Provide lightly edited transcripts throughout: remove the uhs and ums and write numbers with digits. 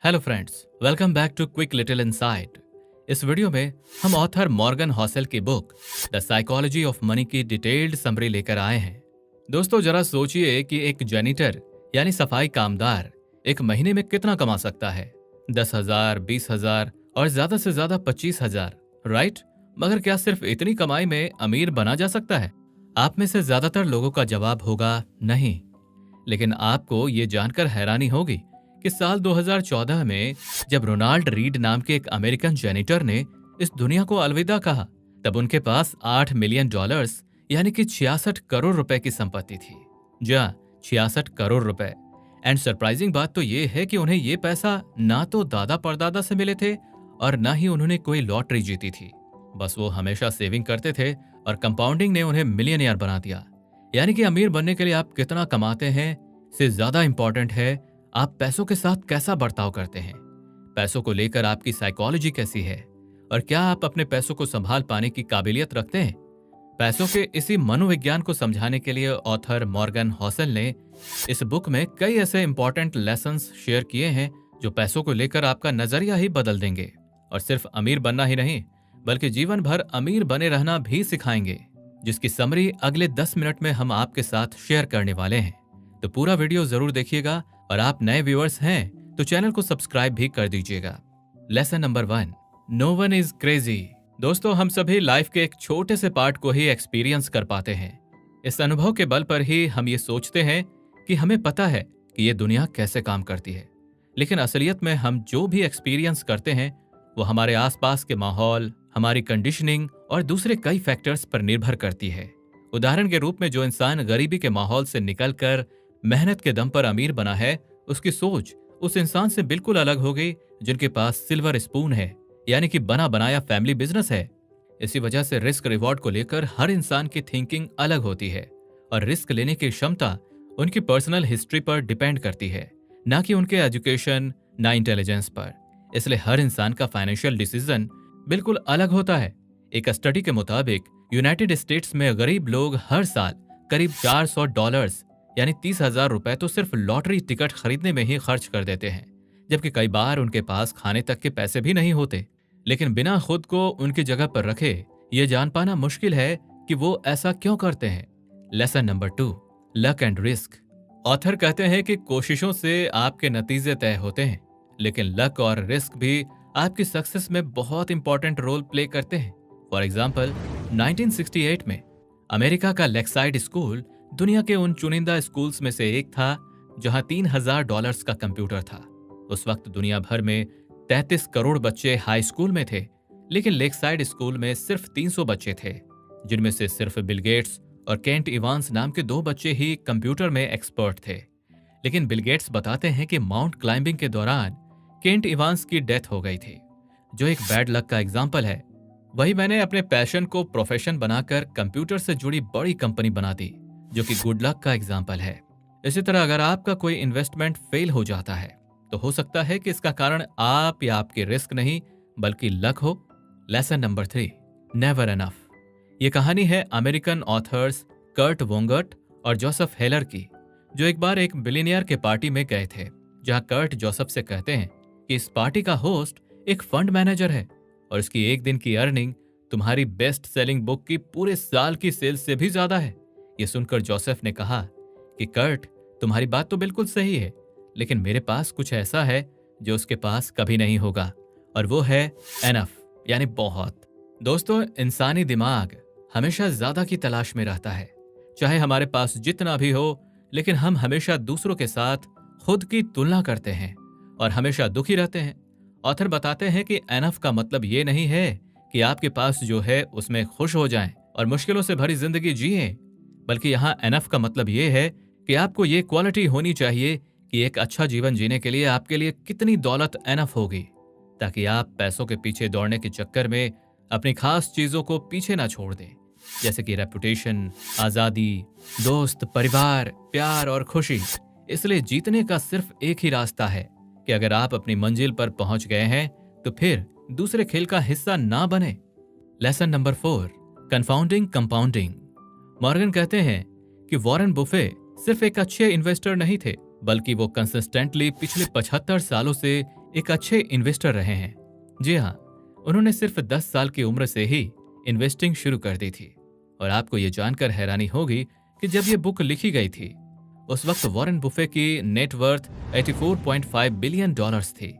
Hello friends, welcome back to quick little insight. इस video में हम ऑथर मॉर्गन हॉसेल की book the psychology of money की detailed summary लेकर आए हैं। दोस्तों, जरा सोचिए कि एक जेनिटर यानी सफाई कामदार एक महीने में कितना कमा सकता है। 10,000, 20,000 और ज्यादा से ज्यादा 25,000, राइट? मगर क्या सिर्फ इतनी कमाई में अमीर बना जा सकता है? आप में से ज्यादातर लोगों का जवाब होगा नहीं। लेकिन आपको ये जानकर हैरानी होगी कि साल 2014 में जब रोनाल्ड रीड नाम के एक अमेरिकन जेनिटर ने इस दुनिया को अलविदा कहा, तब उनके पास $8 मिलियन यानी कि 66 करोड़ रुपए की संपत्ति थी। जी हाँ, 66 करोड़ रुपए। एंड सरप्राइजिंग बात तो ये है कि उन्हें ये पैसा ना तो दादा परदादा से मिले थे और ना ही उन्होंने कोई लॉटरी जीती थी। बस वो हमेशा सेविंग करते थे और कंपाउंडिंग ने उन्हें मिलियनियर बना दिया। यानी कि अमीर बनने के लिए आप कितना कमाते हैं से ज्यादा इंपॉर्टेंट है आप पैसों के साथ कैसा बर्ताव करते हैं। पैसों को लेकर आपकी साइकोलॉजी कैसी है और क्या आप अपने पैसों को संभाल पाने की काबिलियत रखते हैं। पैसों के इसी मनोविज्ञान को समझाने के लिए ऑथर मॉर्गन हॉसेल ने इस बुक में कई ऐसे इंपॉर्टेंट लेसन्स शेयर किए हैं जो पैसों को लेकर आपका नजरिया ही बदल देंगे और सिर्फ अमीर बनना ही नहीं बल्कि जीवन भर अमीर बने रहना भी सिखाएंगे, जिसकी समरी अगले 10 मिनट में हम आपके साथ शेयर करने वाले हैं। तो पूरा वीडियो जरूर देखिएगा और आप नए व्यूअर्स हैं तो चैनल को सब्सक्राइब भी कर दीजिएगा। Lesson number 1, no one is crazy. दोस्तों, हम सभी लाइफ के एक छोटे से पार्ट को ही एक्सपीरियंस कर पाते हैं। इस अनुभव के बल पर ही हम ये सोचते हैं कि हमें पता है कि ये दुनिया कैसे काम करती है। लेकिन असलियत में हम जो भी एक्सपीरियंस करते हैं वो हमारे आसपास के माहौल, हमारी कंडीशनिंग और दूसरे कई फैक्टर्स पर निर्भर करती है। उदाहरण के रूप में जो इंसान गरीबी के माहौल से निकलकर मेहनत के दम पर अमीर बना है, उसकी सोच उस इंसान से बिल्कुल अलग हो गई जिनके पास सिल्वर स्पून है, यानी कि बना बनाया फैमिली बिजनेस है। इसी वजह से रिस्क रिवॉर्ड को लेकर हर इंसान की थिंकिंग अलग होती है और रिस्क लेने की क्षमता उनकी पर्सनल हिस्ट्री पर डिपेंड करती है, ना कि उनके एजुकेशन, ना इंटेलिजेंस पर। इसलिए हर इंसान का फाइनेंशियल डिसीजन बिल्कुल अलग होता है। एक स्टडी के मुताबिक यूनाइटेड स्टेट्स में गरीब लोग हर साल करीब $400 यानी 30,000 रुपए तो सिर्फ लॉटरी टिकट खरीदने में ही खर्च कर देते हैं, जबकि कई बार उनके पास खाने तक के पैसे भी नहीं होते। लेकिन बिना खुद को उनकी जगह पर रखे ये जान पाना मुश्किल है कि वो ऐसा क्यों करते हैं। Lesson number 2, luck and risk. Author कहते हैं कि कोशिशों से आपके नतीजे तय होते हैं, लेकिन लक और रिस्क भी आपकी सक्सेस में बहुत इंपॉर्टेंट रोल प्ले करते हैं। फॉर एग्जाम्पल, 1968 में अमेरिका का लेक्साइड स्कूल दुनिया के उन चुनिंदा स्कूल्स में से एक था जहां $3,000 का कंप्यूटर था। उस वक्त दुनिया भर में 33 करोड़ बच्चे हाई स्कूल में थे, लेकिन लेक्साइड स्कूल में सिर्फ 300 बच्चे थे, जिनमें से सिर्फ बिल गेट्स और केंट इवांस नाम के 2 बच्चे ही कंप्यूटर में एक्सपर्ट थे। लेकिन बिल गेट्स बताते हैं कि माउंट क्लाइंबिंग के दौरान केंट इवांस की डेथ हो गई थी, जो एक बैड लक का एग्जाम्पल है। वही मैंने अपने पैशन को प्रोफेशन बनाकर कंप्यूटर से जुड़ी बड़ी कंपनी बना दी, जो कि गुड लक का एग्जाम्पल है। इसी तरह अगर आपका कोई इन्वेस्टमेंट फेल हो जाता है तो हो सकता है कि इसका कारण आप या आपके रिस्क नहीं बल्कि लक हो। Lesson number 3, never enough. ये कहानी है अमेरिकन ऑथर्स कर्ट वोंगर्ट और जोसेफ हेलर की, जो एक बार एक बिलियनियर के पार्टी में गए थे, जहां कर्ट जोसेफ से कहते हैं कि इस पार्टी का होस्ट एक फंड मैनेजर है और इसकी एक दिन की अर्निंग तुम्हारी बेस्ट सेलिंग बुक की पूरे साल की सेल्स से भी ज्यादा है। यह सुनकर जोसेफ ने कहा कि कर्ट, तुम्हारी बात तो बिल्कुल सही है, लेकिन मेरे पास कुछ ऐसा है जो उसके पास कभी नहीं होगा, और वो है एनफ, यानी बहुत। दोस्तों, इंसानी दिमाग हमेशा ज्यादा की तलाश में रहता है। चाहे हमारे पास जितना भी हो, लेकिन हम हमेशा दूसरों के साथ खुद की तुलना करते हैं और हमेशा दुखी रहते हैं। ऑथर बताते हैं कि एनफ का मतलब ये नहीं है कि आपके पास जो है उसमें खुश हो जाएं और मुश्किलों से भरी जिंदगी जिएं, बल्कि यहाँ एनफ का मतलब ये है कि आपको ये क्वालिटी होनी चाहिए कि एक अच्छा जीवन जीने के लिए आपके लिए कितनी दौलत एनफ होगी, ताकि आप पैसों के पीछे दौड़ने के चक्कर में अपनी खास चीजों को पीछे ना छोड़ दें, जैसे कि रेपुटेशन, आजादी, दोस्त, परिवार, प्यार और खुशी। इसलिए जीतने का सिर्फ एक ही रास्ता है कि अगर आप अपनी मंजिल पर पहुंच गए हैं तो फिर दूसरे खेल का हिस्सा ना बने। Lesson number 4, confounding compounding. Morgan कहते हैं कि वॉरेन बुफे सिर्फ एक अच्छे इन्वेस्टर नहीं थे, बल्कि वो कंसिस्टेंटली पिछले 75 सालों से एक अच्छे इन्वेस्टर रहे हैं। जी हाँ, उन्होंने सिर्फ 10 साल की उम्र से ही इन्वेस्टिंग शुरू कर दी थी। और आपको ये जानकर हैरानी होगी कि जब ये बुक लिखी गई थी उस वक्त वॉरेन बुफे की नेटवर्थ 84.5 बिलियन डॉलर्स थी,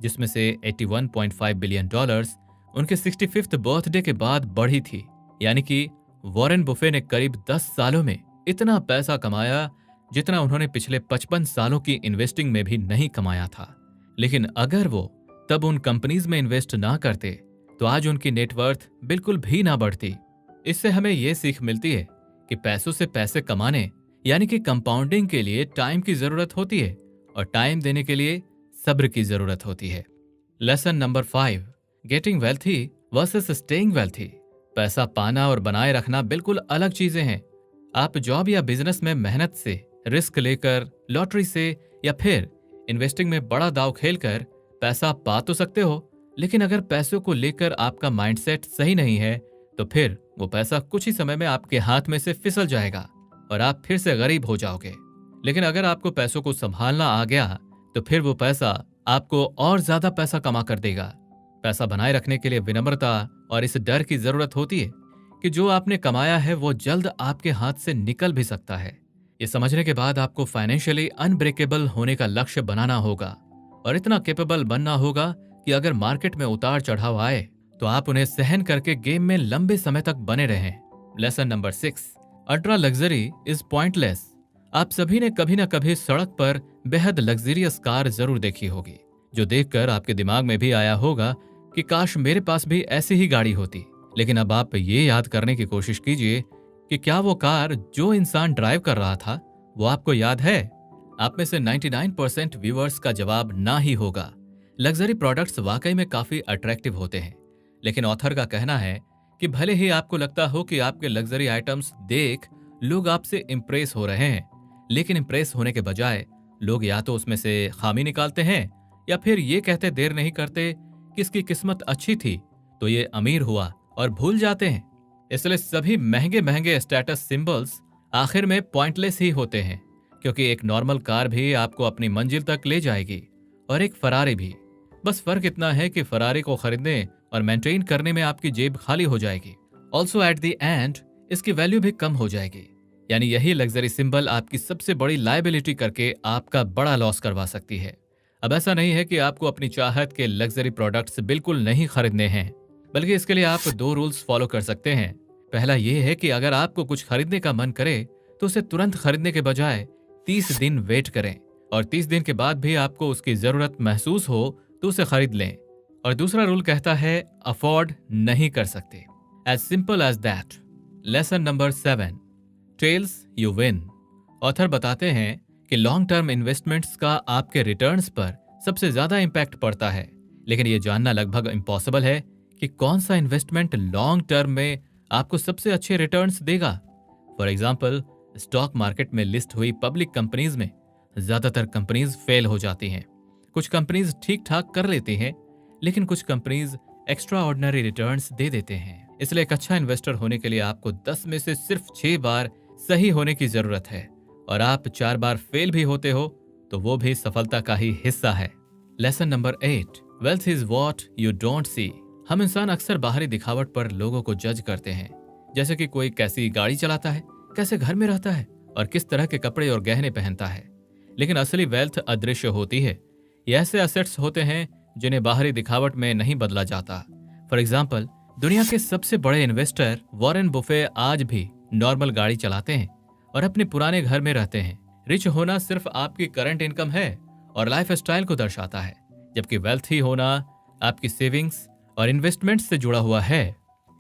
जिसमें से 81.5 बिलियन डॉलर्स उनके 65th बर्थडे के बाद बढ़ी थी। यानी कि वॉरेन बुफे ने करीब 10 सालों में इतना पैसा कमाया जितना उन्होंने पिछले 55 सालों की इन्वेस्टिंग में भी नहीं कमाया था। लेकिन अगर वो तब उन कंपनीज में इन्वेस्ट ना करते तो आज उनकी नेटवर्थ बिल्कुल भी ना बढ़ती। इससे हमें यह सीख मिलती है कि पैसों से पैसे कमाने यानी कि कंपाउंडिंग के लिए टाइम की जरूरत होती है और टाइम देने के लिए सब्र की जरूरत होती है। Lesson number 5, getting wealthy versus staying wealthy. पैसा पाना और बनाए रखना बिल्कुल अलग चीजें हैं। आप जॉब या बिजनेस में मेहनत से, रिस्क लेकर, लॉटरी से या फिर इन्वेस्टिंग में बड़ा दांव खेलकर पैसा पा तो सकते हो, लेकिन अगर पैसों को लेकर आपका माइंडसेट सही नहीं है तो फिर वो पैसा कुछ ही समय में आपके हाथ में से फिसल जाएगा और आप फिर से गरीब हो जाओगे। लेकिन अगर आपको पैसों को संभालना आ गया तो फिर वो पैसा आपको और ज्यादा पैसा कमा कर देगा। पैसा बनाए रखने के लिए विनम्रता और इस डर की जरूरत होती है कि जो आपने कमाया है वो जल्द आपके हाथ से निकल भी सकता है। ये समझने के बाद आपको फाइनेंशियली अनब्रेकेबल होने का लक्ष्य बनाना होगा और इतना कैपेबल बनना होगा कि अगर मार्केट में उतार चढ़ाव आए तो आप उन्हें सहन करके गेम में लंबे समय तक बने रहें। Lesson number 6, ultra luxury is pointless. आप सभी ने कभी न कभी सड़क पर बेहद लग्जरियस कार जरूर देखी होगी, जो देखकर आपके दिमाग में भी आया होगा कि काश मेरे पास भी ऐसी ही गाड़ी होती। लेकिन अब आप ये याद करने की कोशिश कीजिए कि क्या वो कार जो इंसान ड्राइव कर रहा था वो आपको याद है? आप में से 99% व्यूअर्स का जवाब ना ही होगा। लग्जरी प्रोडक्ट्स वाकई में काफी अट्रैक्टिव होते हैं, लेकिन ऑथर का कहना है कि भले ही आपको लगता हो कि आपके लग्जरी आइटम्स देख लोग आपसे इंप्रेस हो रहे हैं, लेकिन इंप्रेस होने के बजाय लोग या तो उसमें से खामी निकालते हैं या फिर ये कहते देर नहीं करते कि इसकी किस्मत अच्छी थी तो ये अमीर हुआ और भूल जाते हैं। इसलिए सभी महंगे महंगे स्टेटस सिंबल्स आखिर में पॉइंटलेस ही होते हैं, क्योंकि एक नॉर्मल कार भी आपको अपनी मंजिल तक ले जाएगी और एक फरारी भी। बस फर्क इतना है कि फरारी को खरीदने और मेंटेन करने में आपकी जेब खाली हो जाएगी। ऑल्सो एट द एंड इसकी वैल्यू भी कम हो जाएगी। यानी यही लग्जरी सिंबल आपकी सबसे बड़ी लायबिलिटी करके आपका बड़ा लॉस करवा सकती है। अब ऐसा नहीं है कि आपको अपनी चाहत के लग्जरी प्रोडक्ट्स बिल्कुल नहीं खरीदने हैं, बल्कि इसके लिए आप 2 रूल्स फॉलो कर सकते हैं। पहला ये है कि अगर आपको कुछ खरीदने का मन करे तो उसे तुरंत खरीदने के बजाय 30 दिन वेट करें और 30 दिन के बाद भी आपको उसकी जरूरत महसूस हो तो उसे खरीद लें। और दूसरा रूल कहता है अफोर्ड नहीं कर सकते। As simple as that. Lesson number 7, tails you win. ऑथर बताते हैं कि लॉन्ग टर्म इन्वेस्टमेंट्स का आपके रिटर्न्स पर सबसे ज्यादा इंपैक्ट पड़ता है, लेकिन यह जानना लगभग इम्पॉसिबल है कि कौन सा इन्वेस्टमेंट लॉन्ग टर्म में आपको सबसे अच्छे रिटर्न्स देगा। फॉर एग्जाम्पल, स्टॉक मार्केट में लिस्ट हुई पब्लिक कंपनीज में ज्यादातर कंपनीज फेल हो जाती हैं। कुछ कंपनीज ठीक ठाक कर लेती हैं, लेकिन कुछ कंपनीज एक्स्ट्रा ऑर्डिनरी रिटर्न्स दे देते हैं। इसलिए एक अच्छा इन्वेस्टर होने के लिए आपको 10 में से सिर्फ 6 बार सही होने की जरूरत है, और आप 4 बार फेल भी होते हो तो वो भी सफलता का ही हिस्सा है। Lesson number 8, wealth is what you don't see. हम इंसान अक्सर बाहरी दिखावट पर लोगों को जज करते हैं, जैसे कि कोई कैसी गाड़ी चलाता है, कैसे घर में रहता है और किस तरह के कपड़े और गहने पहनता है। लेकिन असली वेल्थ अदृश्य होती है। ये ऐसे एसेट्स होते हैं जिन्हें बाहरी दिखावट में नहीं बदला जाता। फॉर एग्जाम्पल, दुनिया के सबसे बड़े इन्वेस्टर वॉरेन बुफे आज भी नॉर्मल गाड़ी चलाते हैं और अपने पुराने घर में रहते हैं। रिच होना सिर्फ आपकी करंट इनकम है और लाइफ स्टाइल को दर्शाता है, जबकि वेल्थ ही होना आपकी सेविंग्स और इन्वेस्टमेंट से जुड़ा हुआ है।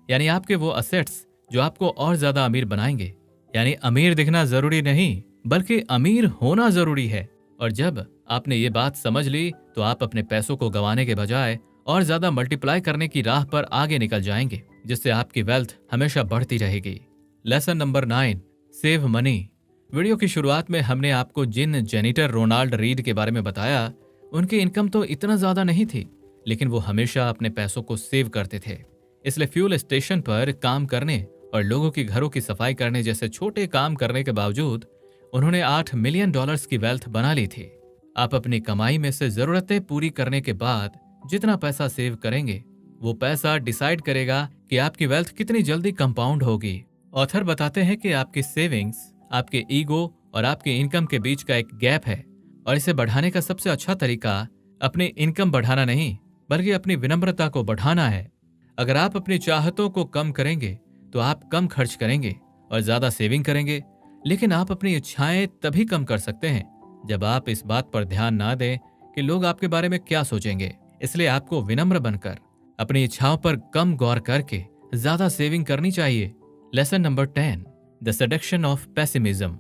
यानी आपके वो असेट्स जो आपको और ज्यादा अमीर बनाएंगे। यानी अमीर दिखना जरूरी नहीं, बल्कि अमीर होना जरूरी है। और जब आपने ये बात समझ ली तो आप अपने पैसों को गंवाने के बजाय और ज्यादा मल्टीप्लाई करने की राह पर आगे निकल जाएंगे, जिससे आपकी वेल्थ हमेशा बढ़ती रहेगी। Lesson number 9, save money. Video की शुरुआत में हमने आपको जिन जेनिटर रोनाल्ड रीड के बारे में बताया, उनकी इनकम तो इतना ज्यादा नहीं थी, लेकिन वो हमेशा अपने पैसों को सेव करते थे। इसलिए फ्यूल स्टेशन पर काम करने और लोगों की घरों की सफाई करने जैसे छोटे काम करने के बावजूद उन्होंने $8 मिलियन की वेल्थ बना ली थी। आप अपनी कमाई में से जरूरतें पूरी करने के बाद जितना पैसा सेव करेंगे, वो पैसा डिसाइड करेगा कि आपकी वेल्थ कितनी जल्दी कंपाउंड होगी। ऑथर बताते हैं कि आपकी सेविंग्स आपके ईगो और आपकी इनकम के बीच का एक गैप है, और इसे बढ़ाने का सबसे अच्छा तरीका अपनी इनकम बढ़ाना नहीं, बल्कि अपनी विनम्रता को बढ़ाना है। अगर आप अपनी चाहतों को कम करेंगे तो आप कम खर्च करेंगे और ज्यादा सेविंग करेंगे, लेकिन आप अपनी इच्छाएं तभी कम कर सकते हैं जब आप इस बात पर ध्यान ना दें कि लोग आपके बारे में क्या सोचेंगे। इसलिए आपको विनम्र बनकर अपनी इच्छाओं पर कम गौर करके ज्यादा सेविंग करनी चाहिए। Lesson number 10, the seduction of pessimism.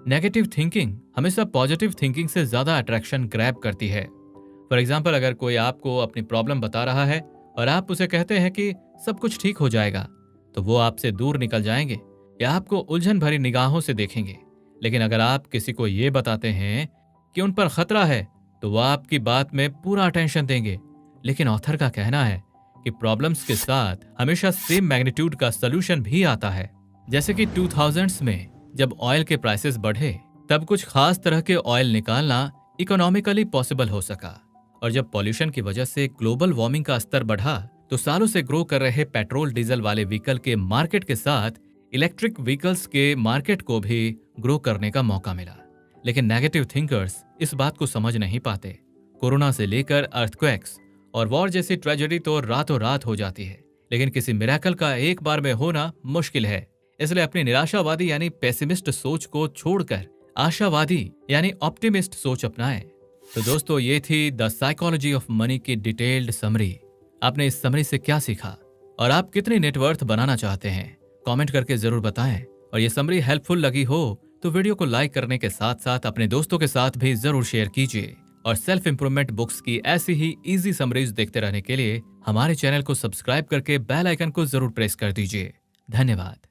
Negative thinking हमेशा पॉजिटिव थिंकिंग से ज्यादा अट्रैक्शन ग्रैब करती है। फॉर एग्जाम्पल, अगर कोई आपको अपनी प्रॉब्लम बता रहा है और आप उसे कहते हैं कि सब कुछ ठीक हो जाएगा, तो वो आपसे दूर निकल जाएंगे या आपको उलझन भरी निगाहों से देखेंगे। लेकिन अगर आप किसी को ये बताते हैं कि उन पर खतरा है, तो वो आपकी बात में पूरा अटेंशन देंगे। लेकिन ऑथर का कहना है कि प्रॉब्लम्स के साथ हमेशा सेम मैग्नीट्यूड का सलूशन भी आता है। जैसे कि 2000s में जब ऑयल के प्राइसेस बढ़े, तब कुछ खास तरह के ऑयल निकालना इकोनॉमिकली पॉसिबल हो सका। और जब पॉल्यूशन की वजह से ग्लोबल वार्मिंग का स्तर बढ़ा, तो सालों से ग्रो कर रहे पेट्रोल डीजल वाले व्हीकल के मार्केट के साथ इलेक्ट्रिक व्हीकल्स के मार्केट को भी ग्रो करने का मौका मिला। लेकिन नेगेटिव थिंकर्स इस बात को समझ नहीं पाते। कोरोना से लेकर अर्थक्वेक्स और वॉर जैसी ट्रेजेडी तो रातों रात हो जाती है, लेकिन किसी मिरेकल का एक बार में होना मुश्किल है। इसलिए अपनी निराशावादी यानी पेसिमिस्ट सोच को छोड़कर आशावादी यानी ऑप्टिमिस्ट सोच अपनाएं। तो दोस्तों, ये थी द साइकोलॉजी ऑफ मनी की डिटेल्ड समरी। आपने इस समरी से क्या सीखा और आप कितनी नेटवर्थ बनाना चाहते हैं, कमेंट करके जरूर बताएं। और ये समरी हेल्पफुल लगी हो तो वीडियो को लाइक करने के साथ साथ अपने दोस्तों के साथ भी जरूर शेयर कीजिए। और सेल्फ इंप्रूवमेंट बुक्स की ऐसी ही इजी समरीज देखते रहने के लिए हमारे चैनल को सब्सक्राइब करके बेल आइकन को जरूर प्रेस कर दीजिए। धन्यवाद।